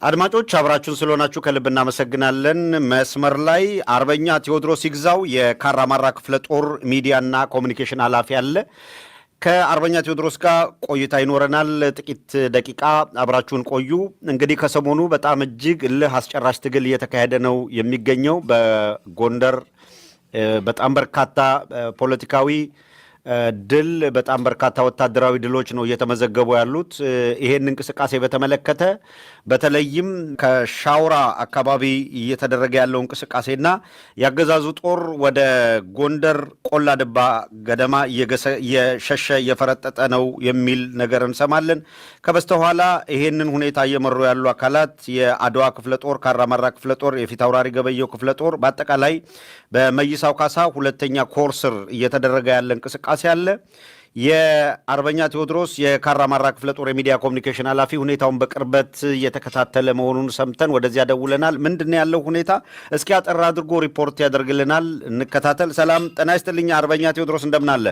አድማጮች አብራችሁን ስለሆናችሁ ከልብ እናመሰግናለን። መስመር ላይ አርበኛ ቴዎድሮስ ይግዛው የካራማራ ክፍለ ጦር ሚዲያና ኮሙኒኬሽን ኃላፊ አለ። ከአርበኛ ቴዎድሮስ ጋር ቆይታ ይኖረናል። ጥቂት ደቂቃ አብራችሁን ቆዩ። እንግዲህ ከሰሞኑ በጣም እጅግ እልህ አስጨራሽ ትግል እየተካሄደ ነው የሚገኘው በጎንደር። በጣም በርካታ ፖለቲካዊ ድል በጣም በርካታ ወታደራዊ ድሎች ነው እየተመዘገቡ ያሉት። ይሄን እንቅስቃሴ በተመለከተ በተለይም ከሻውራ አካባቢ እየተደረገ ያለው እንቅስቃሴና ያገዛዙ ጦር ወደ ጎንደር ቆላ ድባ ገደማ እየሸሸ እየፈረጠጠ ነው የሚል ነገር እንሰማለን። ከበስተኋላ ይሄንን ሁኔታ እየመሩ ያሉ አካላት የአድዋ ክፍለ ጦር፣ ካራማራ ክፍለ ጦር፣ የፊት አውራሪ ገበየው ክፍለ ጦር በአጠቃላይ በመይሳው ካሳ ሁለተኛ ኮር ስር እየተደረገ ያለ እንቅስቃሴ አለ። የአርበኛ ቴዎድሮስ የካራማራ ክፍለ ጦር የሚዲያ ኮሙኒኬሽን ኃላፊ ሁኔታውን በቅርበት እየተከታተለ መሆኑን ሰምተን ወደዚያ ደውለናል። ምንድን ያለው ሁኔታ እስኪ አጠር አድርጎ ሪፖርት ያደርግልናል። እንከታተል። ሰላም ጤና ይስጥልኝ አርበኛ ቴዎድሮስ፣ እንደምን አለ?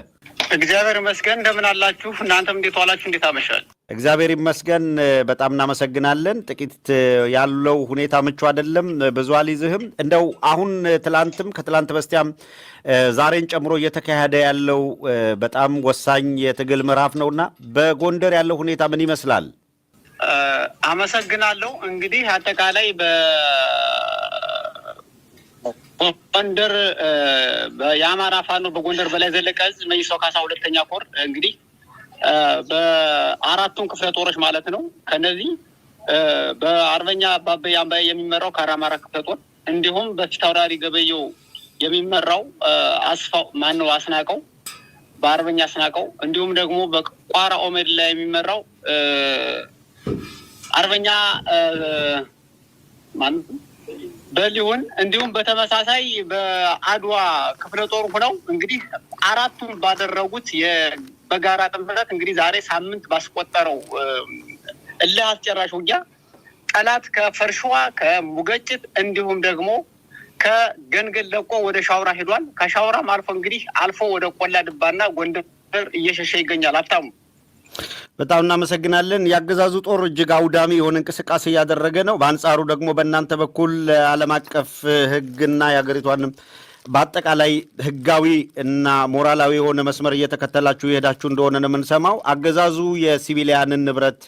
እግዚአብሔር ይመስገን። እንደምን አላችሁ? እናንተም እንዴት ዋላችሁ? እንዴት አመሻል? እግዚአብሔር ይመስገን። በጣም እናመሰግናለን። ጥቂት ያለው ሁኔታ ምቹ አይደለም፣ ብዙ አልይዝህም። እንደው አሁን ትላንትም ከትላንት በስቲያም ዛሬን ጨምሮ እየተካሄደ ያለው በጣም ወሳኝ የትግል ምዕራፍ ነውና በጎንደር ያለው ሁኔታ ምን ይመስላል? አመሰግናለሁ። እንግዲህ አጠቃላይ በጎንደር የአማራ ፋኖ በጎንደር በላይ ዘለቀ ዕዝ መይሳው ካሳ ሁለተኛ ኮር እንግዲህ በአራቱም ክፍለ ጦሮች ማለት ነው። ከነዚህ በአርበኛ ባበይ አምባዬ የሚመራው ካራማራ ክፍለ ጦር እንዲሁም በፊት አውራሪ ገበየው የሚመራው አስናቀው በአርበኛ አስናቀው እንዲሁም ደግሞ በቋራ ኦሜድ ላይ የሚመራው አርበኛ በሊሁን እንዲሁም በተመሳሳይ በአድዋ ክፍለ ጦር ሆነው እንግዲህ አራቱም ባደረጉት በጋራ ጥምረት እንግዲህ ዛሬ ሳምንት ባስቆጠረው እልህ አስጨራሽ ውጊያ ጠላት ከፈርሽዋ ከሙገጭት እንዲሁም ደግሞ ከገንገል ለቆ ወደ ሻውራ ሄዷል። ከሻውራም አልፎ ወደ ቆላ ድባና ጎንደር እየሸሸ ይገኛል። ሀብታሙ በጣም እናመሰግናለን። ያገዛዙ ጦር እጅግ አውዳሚ የሆነ እንቅስቃሴ እያደረገ ነው። በአንጻሩ ደግሞ በእናንተ በኩል ዓለም አቀፍ ሕግና የሀገሪቷንም በአጠቃላይ ሕጋዊ እና ሞራላዊ የሆነ መስመር እየተከተላችሁ የሄዳችሁ እንደሆነ ነው የምንሰማው። አገዛዙ የሲቪሊያንን ንብረት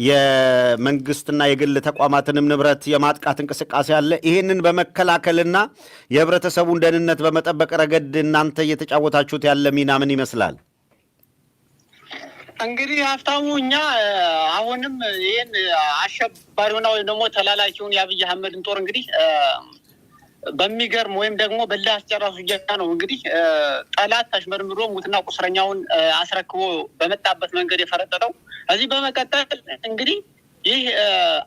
የመንግስትና የግል ተቋማትንም ንብረት የማጥቃት እንቅስቃሴ አለ። ይህንን በመከላከልና የህብረተሰቡን ደህንነት በመጠበቅ ረገድ እናንተ እየተጫወታችሁት ያለ ሚና ምን ይመስላል? እንግዲህ ሀብታሙ እኛ አሁንም ይህን አሸባሪውና ወይም ደግሞ ተላላኪውን የአብይ አህመድን ጦር እንግዲህ በሚገርም ወይም ደግሞ በላ አስጨራሱ ጀታ ነው እንግዲህ ጠላት ተሽመርምሮ ሙትና ቁስረኛውን አስረክቦ በመጣበት መንገድ የፈረጠጠው። እዚህ በመቀጠል እንግዲህ ይህ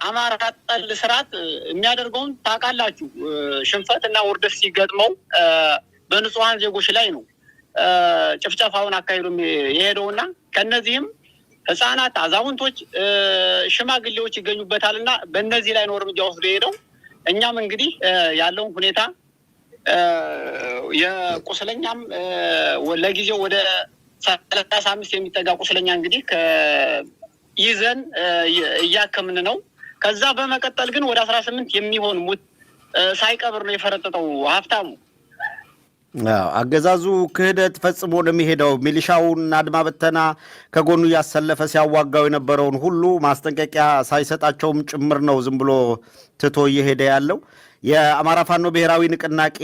አማራ ጠል ስርዓት የሚያደርገውን ታውቃላችሁ። ሽንፈትና ውርደት ሲገጥመው በንጹሐን ዜጎች ላይ ነው ጭፍጨፋውን አካሂዶ የሄደውና ከነዚህም ህፃናት፣ አዛውንቶች፣ ሽማግሌዎች ይገኙበታልና በእነዚህ ላይ ነው እርምጃ ወስዶ የሄደው። እኛም እንግዲህ ያለውን ሁኔታ የቁስለኛም ለጊዜው ወደ 35 የሚጠጋ ቁስለኛ እንግዲህ ይዘን እያከምን ነው። ከዛ በመቀጠል ግን ወደ 18 የሚሆን ሙት ሳይቀብር ነው የፈረጠጠው። ሀብታሙ አገዛዙ ክህደት ፈጽሞ ነው የሚሄደው። ሚሊሻውን አድማ በተና ከጎኑ እያሰለፈ ሲያዋጋው የነበረውን ሁሉ ማስጠንቀቂያ ሳይሰጣቸውም ጭምር ነው ዝም ብሎ ትቶ እየሄደ ያለው። የአማራ ፋኖ ብሔራዊ ንቅናቄ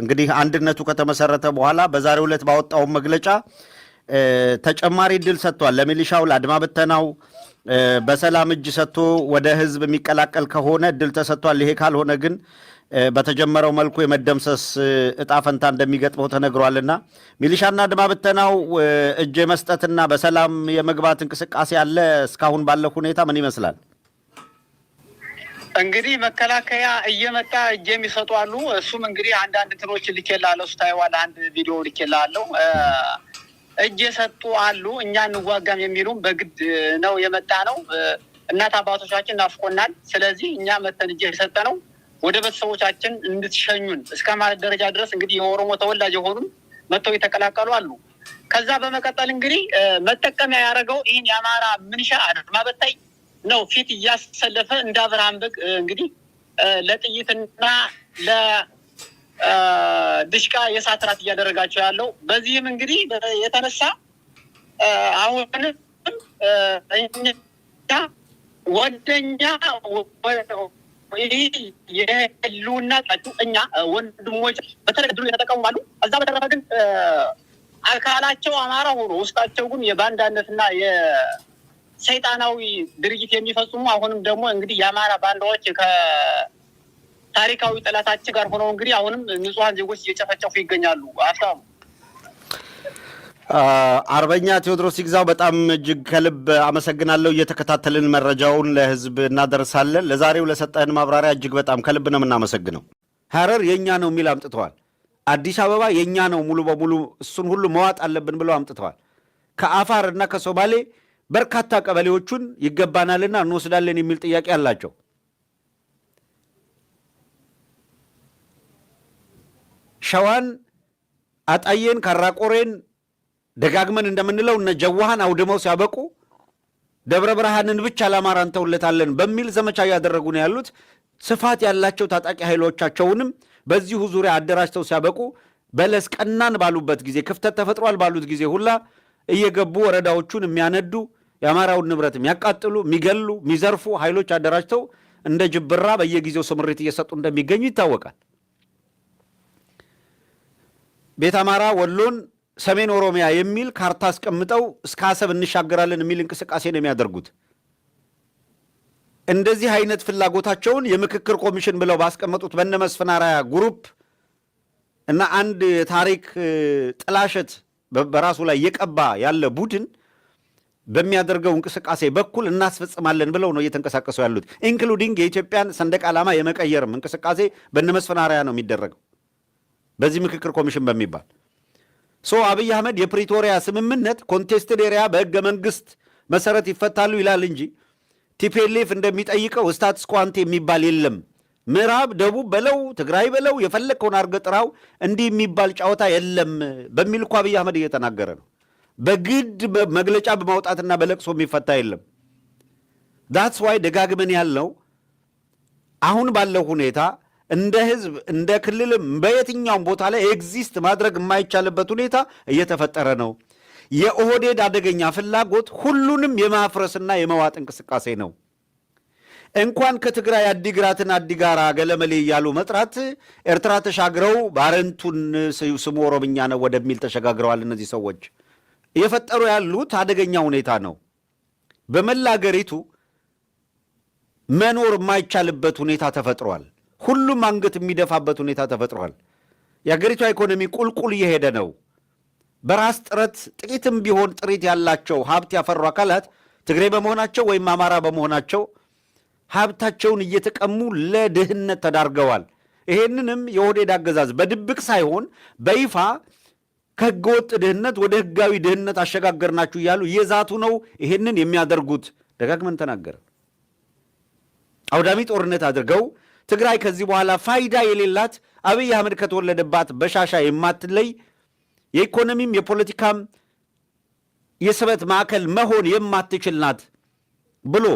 እንግዲህ አንድነቱ ከተመሰረተ በኋላ በዛሬው ዕለት ባወጣው መግለጫ ተጨማሪ እድል ሰጥቷል ለሚሊሻው፣ ለአድማ በተናው በሰላም እጅ ሰጥቶ ወደ ህዝብ የሚቀላቀል ከሆነ እድል ተሰጥቷል። ይሄ ካልሆነ ግን በተጀመረው መልኩ የመደምሰስ እጣ ፈንታ እንደሚገጥመው ተነግሯልና ሚሊሻና አድማ በተናው እጅ የመስጠትና በሰላም የመግባት እንቅስቃሴ አለ። እስካሁን ባለው ሁኔታ ምን ይመስላል? እንግዲህ መከላከያ እየመጣ እጅ የሚሰጡ አሉ። እሱም እንግዲህ አንዳንድ እንትኖች ልኬልሃለሁ፣ ስታይዋለህ፣ አንድ ቪዲዮ ልኬልሃለሁ። እጅ የሰጡ አሉ። እኛ እንዋጋም የሚሉም በግድ ነው የመጣ ነው። እናት አባቶቻችን ናፍቆናል። ስለዚህ እኛ መተን እጅ የሰጠ ነው ወደ ቤተሰቦቻችን እንድትሸኙን እስከ ማለት ደረጃ ድረስ እንግዲህ የኦሮሞ ተወላጅ የሆኑም መጥተው የተቀላቀሉ አሉ። ከዛ በመቀጠል እንግዲህ መጠቀሚያ ያደረገው ይህን የአማራ ምንሻ አድማ በታይ ነው ፊት እያሰለፈ እንደ አብርሃም በግ እንግዲህ ለጥይትና ለድሽቃ የእሳት ራት እያደረጋቸው ያለው። በዚህም እንግዲህ የተነሳ አሁንም ወደኛ የህልውና እኛ ወንድሞች በተለይ ድሉ የተጠቀሙ አሉ። እዛ በተረፈ ግን አካላቸው አማራ ሆኖ ውስጣቸው ግን የባንዳነትና የሰይጣናዊ ድርጊት የሚፈጽሙ አሁንም ደግሞ እንግዲህ የአማራ ባንዳዎች ከታሪካዊ ጠላታችን ጋር ሆነው እንግዲህ አሁንም ንጹሐን ዜጎች እየጨፈጨፉ ይገኛሉ። አሻሙ አርበኛ ቴዎድሮስ ይግዛው በጣም እጅግ ከልብ አመሰግናለሁ። እየተከታተልን መረጃውን ለህዝብ እናደርሳለን። ለዛሬው ለሰጠህን ማብራሪያ እጅግ በጣም ከልብ ነው የምናመሰግነው። ሐረር የኛ ነው የሚል አምጥተዋል። አዲስ አበባ የኛ ነው ሙሉ በሙሉ እሱን ሁሉ መዋጥ አለብን ብለው አምጥተዋል። ከአፋር እና ከሶማሌ በርካታ ቀበሌዎቹን ይገባናልና እንወስዳለን የሚል ጥያቄ አላቸው። ሸዋን፣ አጣዬን፣ ካራቆሬን ደጋግመን እንደምንለው እነ ጀዋሃን አውድመው ሲያበቁ ደብረ ብርሃንን ብቻ ለአማራ እንተውለታለን በሚል ዘመቻ እያደረጉ ነው ያሉት። ስፋት ያላቸው ታጣቂ ኃይሎቻቸውንም በዚሁ ዙሪያ አደራጅተው ሲያበቁ በለስ ቀናን ባሉበት ጊዜ ክፍተት ተፈጥሯል ባሉት ጊዜ ሁላ እየገቡ ወረዳዎቹን የሚያነዱ የአማራውን ንብረት የሚያቃጥሉ፣ የሚገሉ፣ የሚዘርፉ ኃይሎች አደራጅተው እንደ ጅብራ በየጊዜው ስምሪት እየሰጡ እንደሚገኙ ይታወቃል። ቤት አማራ ወሎን ሰሜን ኦሮሚያ የሚል ካርታ አስቀምጠው እስከ አሰብ እንሻገራለን የሚል እንቅስቃሴ ነው የሚያደርጉት። እንደዚህ አይነት ፍላጎታቸውን የምክክር ኮሚሽን ብለው ባስቀመጡት በነ መስፍን አርአያ ግሩፕ እና አንድ ታሪክ ጥላሸት በራሱ ላይ የቀባ ያለ ቡድን በሚያደርገው እንቅስቃሴ በኩል እናስፈጽማለን ብለው ነው እየተንቀሳቀሱ ያሉት። ኢንክሉዲንግ የኢትዮጵያን ሰንደቅ ዓላማ የመቀየርም እንቅስቃሴ በነ መስፍን አርአያ ነው የሚደረገው በዚህ ምክክር ኮሚሽን በሚባል አብይ አህመድ የፕሪቶሪያ ስምምነት ኮንቴስትድ ኤሪያ በህገ መንግስት መሰረት ይፈታሉ ይላል እንጂ ቲፒኤልኤፍ እንደሚጠይቀው ስታትስ ኳንቴ የሚባል የለም። ምዕራብ ደቡብ በለው ትግራይ በለው የፈለግከውን አድርገህ ጥራው እንዲህ የሚባል ጨዋታ የለም በሚል እኮ አብይ አህመድ እየተናገረ ነው። በግድ መግለጫ በማውጣትና በለቅሶ የሚፈታ የለም። ዳትስ ዋይ ደጋግመን ያልነው አሁን ባለው ሁኔታ እንደ ህዝብ እንደ ክልልም በየትኛውም ቦታ ላይ ኤግዚስት ማድረግ የማይቻልበት ሁኔታ እየተፈጠረ ነው። የኦህዴድ አደገኛ ፍላጎት ሁሉንም የማፍረስና የመዋጥ እንቅስቃሴ ነው። እንኳን ከትግራይ አዲግራትን አዲጋራ ገለመሌ እያሉ መጥራት ኤርትራ ተሻግረው ባረንቱን ስሙ ኦሮምኛ ነው ወደሚል ተሸጋግረዋል። እነዚህ ሰዎች እየፈጠሩ ያሉት አደገኛ ሁኔታ ነው። በመላ አገሪቱ መኖር የማይቻልበት ሁኔታ ተፈጥሯል። ሁሉም አንገት የሚደፋበት ሁኔታ ተፈጥሯል። የአገሪቷ ኢኮኖሚ ቁልቁል እየሄደ ነው። በራስ ጥረት ጥቂትም ቢሆን ጥሪት ያላቸው ሀብት ያፈሩ አካላት ትግሬ በመሆናቸው ወይም አማራ በመሆናቸው ሀብታቸውን እየተቀሙ ለድህነት ተዳርገዋል። ይሄንንም የኦህዴድ አገዛዝ በድብቅ ሳይሆን በይፋ ከህገወጥ ድህነት ወደ ህጋዊ ድህነት አሸጋገርናችሁ እያሉ እየዛቱ ነው ይሄንን የሚያደርጉት። ደጋግመን ተናገረ። አውዳሚ ጦርነት አድርገው ትግራይ ከዚህ በኋላ ፋይዳ የሌላት አብይ አህመድ ከተወለደባት በሻሻ የማትለይ የኢኮኖሚም የፖለቲካም የስበት ማዕከል መሆን የማትችል ናት ብሎ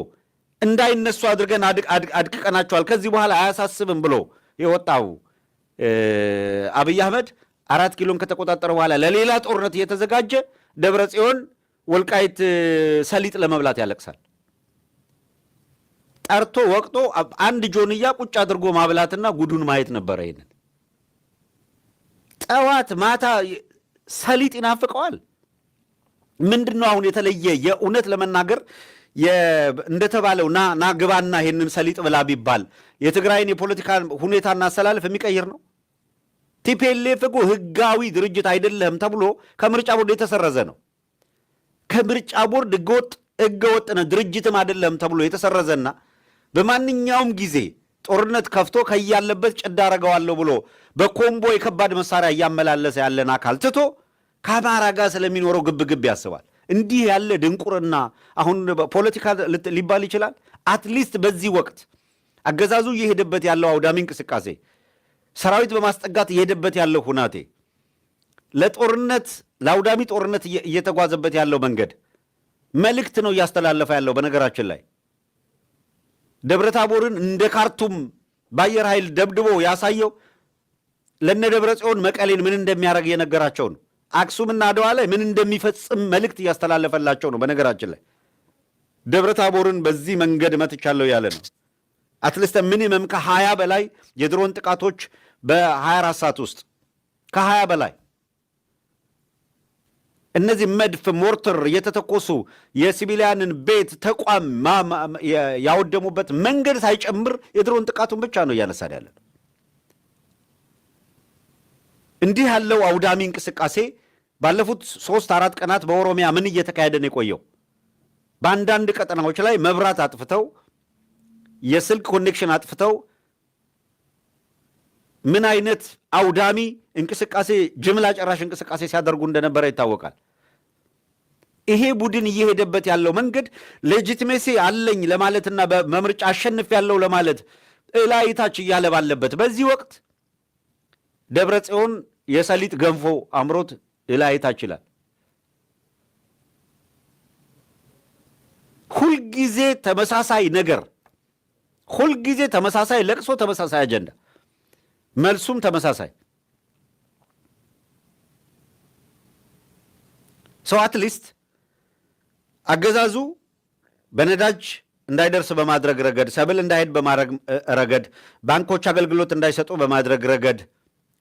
እንዳይነሱ አድርገን አድቅቀናቸዋል፣ ከዚህ በኋላ አያሳስብም ብሎ የወጣው አብይ አህመድ 4 ኪሎን ከተቆጣጠረ በኋላ ለሌላ ጦርነት እየተዘጋጀ ደብረ ጽዮን ወልቃይት ሰሊጥ ለመብላት ያለቅሳል። ጠርቶ ወቅቶ አንድ ጆንያ ቁጭ አድርጎ ማብላትና ጉዱን ማየት ነበረ። ይሄንን ጠዋት ማታ ሰሊጥ ይናፍቀዋል። ምንድነው አሁን የተለየ? የእውነት ለመናገር እንደተባለው ና ግባና ይሄንን ሰሊጥ ብላ ቢባል የትግራይን የፖለቲካ ሁኔታና አሰላለፍ የሚቀይር ነው? ቲፒኤልኤፍ እኮ ህጋዊ ድርጅት አይደለም ተብሎ ከምርጫ ቦርድ የተሰረዘ ነው። ከምርጫ ቦርድ ህገወጥ ድርጅትም አይደለም ተብሎ የተሰረዘና በማንኛውም ጊዜ ጦርነት ከፍቶ ከያለበት ጭዳ አረገዋለሁ ብሎ በኮምቦ የከባድ መሳሪያ እያመላለሰ ያለን አካል ትቶ ከአማራ ጋር ስለሚኖረው ግብግብ ያስባል። እንዲህ ያለ ድንቁርና አሁን ፖለቲካ ሊባል ይችላል? አትሊስት በዚህ ወቅት አገዛዙ እየሄደበት ያለው አውዳሚ እንቅስቃሴ፣ ሰራዊት በማስጠጋት እየሄደበት ያለው ሁናቴ፣ ለጦርነት ለአውዳሚ ጦርነት እየተጓዘበት ያለው መንገድ መልእክት ነው እያስተላለፈ ያለው። በነገራችን ላይ ደብረታቦርን እንደ ካርቱም በአየር ኃይል ደብድቦ ያሳየው ለነ ደብረጽዮን መቀሌን ምን እንደሚያደርግ የነገራቸው ነው። አክሱምና አድዋ ላይ ምን እንደሚፈጽም መልእክት እያስተላለፈላቸው ነው። በነገራችን ላይ ደብረታቦርን በዚህ መንገድ መትቻለሁ ያለ ነው። አትሊስት ሚኒመም ከ20 በላይ የድሮን ጥቃቶች በ24 ሰዓት ውስጥ ከ20 በላይ እነዚህ መድፍ ሞርተር እየተተኮሱ የሲቪሊያንን ቤት ተቋም ያወደሙበት መንገድ ሳይጨምር የድሮን ጥቃቱን ብቻ ነው እያነሳን ያለን። እንዲህ ያለው አውዳሚ እንቅስቃሴ ባለፉት 3-4 ቀናት በኦሮሚያ ምን እየተካሄደ ነው የቆየው? በአንዳንድ ቀጠናዎች ላይ መብራት አጥፍተው የስልክ ኮኔክሽን አጥፍተው ምን አይነት አውዳሚ እንቅስቃሴ ጅምላ ጨራሽ እንቅስቃሴ ሲያደርጉ እንደነበረ ይታወቃል። ይሄ ቡድን እየሄደበት ያለው መንገድ ሌጂቲሜሲ አለኝ ለማለትና በምርጫ አሸንፍ ያለው ለማለት እላይታች እያለ ባለበት በዚህ ወቅት ደብረ ጽዮን የሰሊጥ ገንፎ አምሮት እላይታች ይላል። ሁልጊዜ ተመሳሳይ ነገር፣ ሁልጊዜ ተመሳሳይ ለቅሶ፣ ተመሳሳይ አጀንዳ፣ መልሱም ተመሳሳይ። ሰው አትሊስት አገዛዙ በነዳጅ እንዳይደርስ በማድረግ ረገድ፣ ሰብል እንዳይሄድ በማድረግ ረገድ፣ ባንኮች አገልግሎት እንዳይሰጡ በማድረግ ረገድ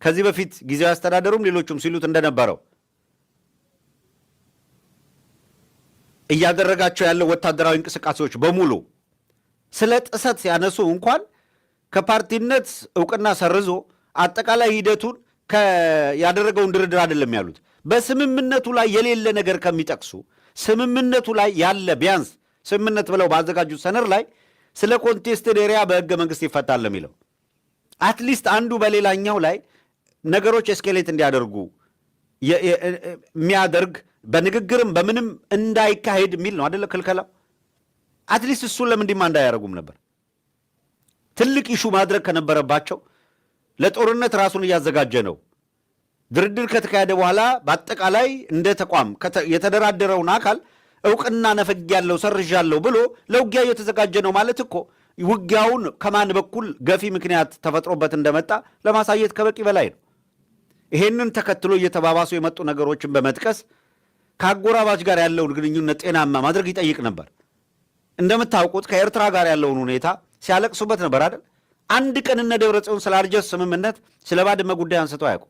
ከዚህ በፊት ጊዜያዊ አስተዳደሩም ሌሎቹም ሲሉት እንደነበረው እያደረጋቸው ያለው ወታደራዊ እንቅስቃሴዎች በሙሉ ስለ ጥሰት ሲያነሱ እንኳን ከፓርቲነት እውቅና ሰርዞ አጠቃላይ ሂደቱን ያደረገውን ድርድር አይደለም ያሉት። በስምምነቱ ላይ የሌለ ነገር ከሚጠቅሱ ስምምነቱ ላይ ያለ ቢያንስ ስምምነት ብለው ባዘጋጁት ሰነድ ላይ ስለ ኮንቴስትድ ኤሪያ በሕገ መንግሥት ይፈታል የሚለው አትሊስት አንዱ በሌላኛው ላይ ነገሮች ኤስኬሌት እንዲያደርጉ የሚያደርግ በንግግርም በምንም እንዳይካሄድ የሚል ነው አደለ ክልከላው። አትሊስት እሱን ለምንድማ እንዳያደርጉም ነበር። ትልቅ ኢሹ ማድረግ ከነበረባቸው ለጦርነት ራሱን እያዘጋጀ ነው። ድርድር ከተካሄደ በኋላ በአጠቃላይ እንደ ተቋም የተደራደረውን አካል እውቅና ነፈግ ያለው ሰርዣለሁ ብሎ ለውጊያ እየተዘጋጀ ነው ማለት እኮ ውጊያውን ከማን በኩል ገፊ ምክንያት ተፈጥሮበት እንደመጣ ለማሳየት ከበቂ በላይ ነው። ይሄንን ተከትሎ እየተባባሱ የመጡ ነገሮችን በመጥቀስ ከአጎራባች ጋር ያለውን ግንኙነት ጤናማ ማድረግ ይጠይቅ ነበር። እንደምታውቁት ከኤርትራ ጋር ያለውን ሁኔታ ሲያለቅሱበት ነበር አይደል? አንድ ቀን እነ ደብረ ጽዮን ስለ አልጀርስ ስምምነት ስለ ባድመ ጉዳይ አንስተው አያውቁ።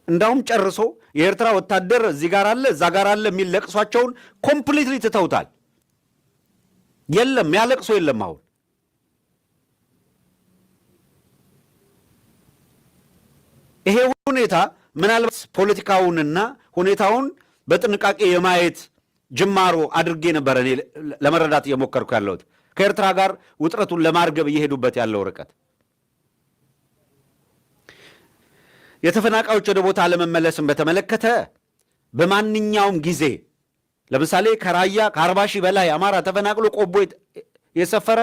እንዳውም ጨርሶ የኤርትራ ወታደር እዚህ ጋር አለ እዛ ጋር አለ የሚል ለቅሷቸውን ኮምፕሊትሊ ትተውታል። የለም ያለቅሶ የለም። አሁን ይሄ ሁኔታ ምናልባት ፖለቲካውንና ሁኔታውን በጥንቃቄ የማየት ጅማሮ አድርጌ ነበረ እኔ ለመረዳት እየሞከርኩ ያለሁት ከኤርትራ ጋር ውጥረቱን ለማርገብ እየሄዱበት ያለው ርቀት። የተፈናቃዮች ወደ ቦታ አለመመለስን በተመለከተ በማንኛውም ጊዜ ለምሳሌ ከራያ ከ40 ሺህ በላይ አማራ ተፈናቅሎ ቆቦ የሰፈረ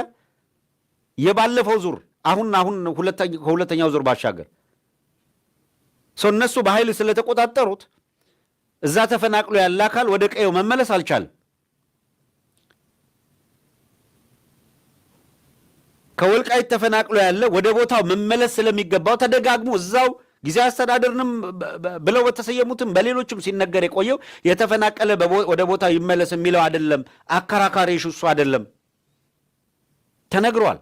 የባለፈው ዙር አሁን ከሁለተኛው ዙር ባሻገር ሰው እነሱ በኃይል ስለተቆጣጠሩት እዛ ተፈናቅሎ ያለ አካል ወደ ቀየው መመለስ አልቻለም። ከወልቃይት ተፈናቅሎ ያለ ወደ ቦታው መመለስ ስለሚገባው ተደጋግሞ እዛው ጊዜያዊ አስተዳደርንም ብለው በተሰየሙትም በሌሎችም ሲነገር የቆየው የተፈናቀለ ወደ ቦታው ይመለስ የሚለው አይደለም። አከራካሪ እሱ አይደለም ተነግሯል።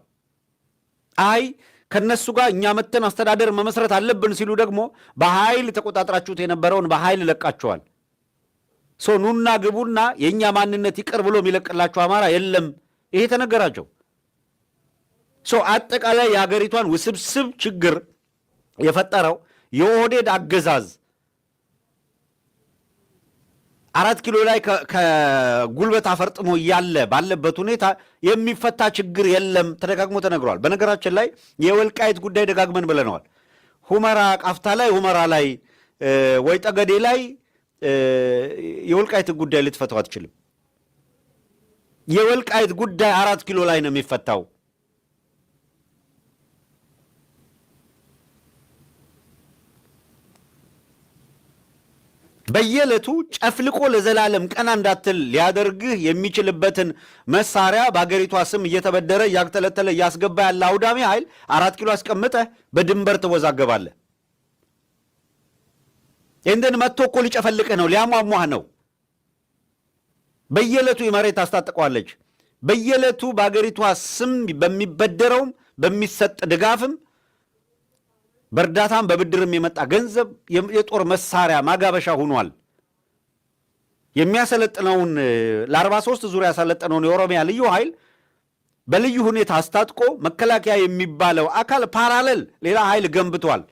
አይ ከነሱ ጋር እኛ መተን አስተዳደር መመስረት አለብን ሲሉ ደግሞ በኃይል ተቆጣጥራችሁት የነበረውን በኃይል ለቃቸዋል። ኑና ግቡና የእኛ ማንነት ይቅር ብሎ የሚለቅላቸው አማራ የለም። ይሄ ተነገራቸው። አጠቃላይ የሀገሪቷን ውስብስብ ችግር የፈጠረው የኦህዴድ አገዛዝ 4 ኪሎ ላይ ከጉልበት አፈርጥሞ እያለ ባለበት ሁኔታ የሚፈታ ችግር የለም ተደጋግሞ ተነግሯል። በነገራችን ላይ የወልቃይት ጉዳይ ደጋግመን ብለነዋል። ሁመራ ቃፍታ ላይ፣ ሁመራ ላይ፣ ወይ ጠገዴ ላይ የወልቃይት ጉዳይ ልትፈታው አትችልም። የወልቃይት ጉዳይ 4 ኪሎ ላይ ነው የሚፈታው። በየዕለቱ ጨፍልቆ ለዘላለም ቀና እንዳትል ሊያደርግህ የሚችልበትን መሳሪያ በአገሪቷ ስም እየተበደረ እያተለተለ እያስገባ ያለ አውዳሚ ኃይል 4 ኪሎ አስቀምጠህ በድንበር ትወዛገባለህ። ይህንን መጥቶ እኮ ሊጨፈልቅህ ነው፣ ሊያሟሟህ ነው። በየዕለቱ የመሬት ታስታጥቀዋለች። በየዕለቱ በአገሪቷ ስም በሚበደረውም በሚሰጥ ድጋፍም በእርዳታም በብድርም የመጣ ገንዘብ የጦር መሳሪያ ማጋበሻ ሆኗል። የሚያሰለጥነውን ለ43 ዙሪያ ያሰለጠነውን የኦሮሚያ ልዩ ኃይል በልዩ ሁኔታ አስታጥቆ መከላከያ የሚባለው አካል ፓራሌል ሌላ ኃይል ገንብቷል።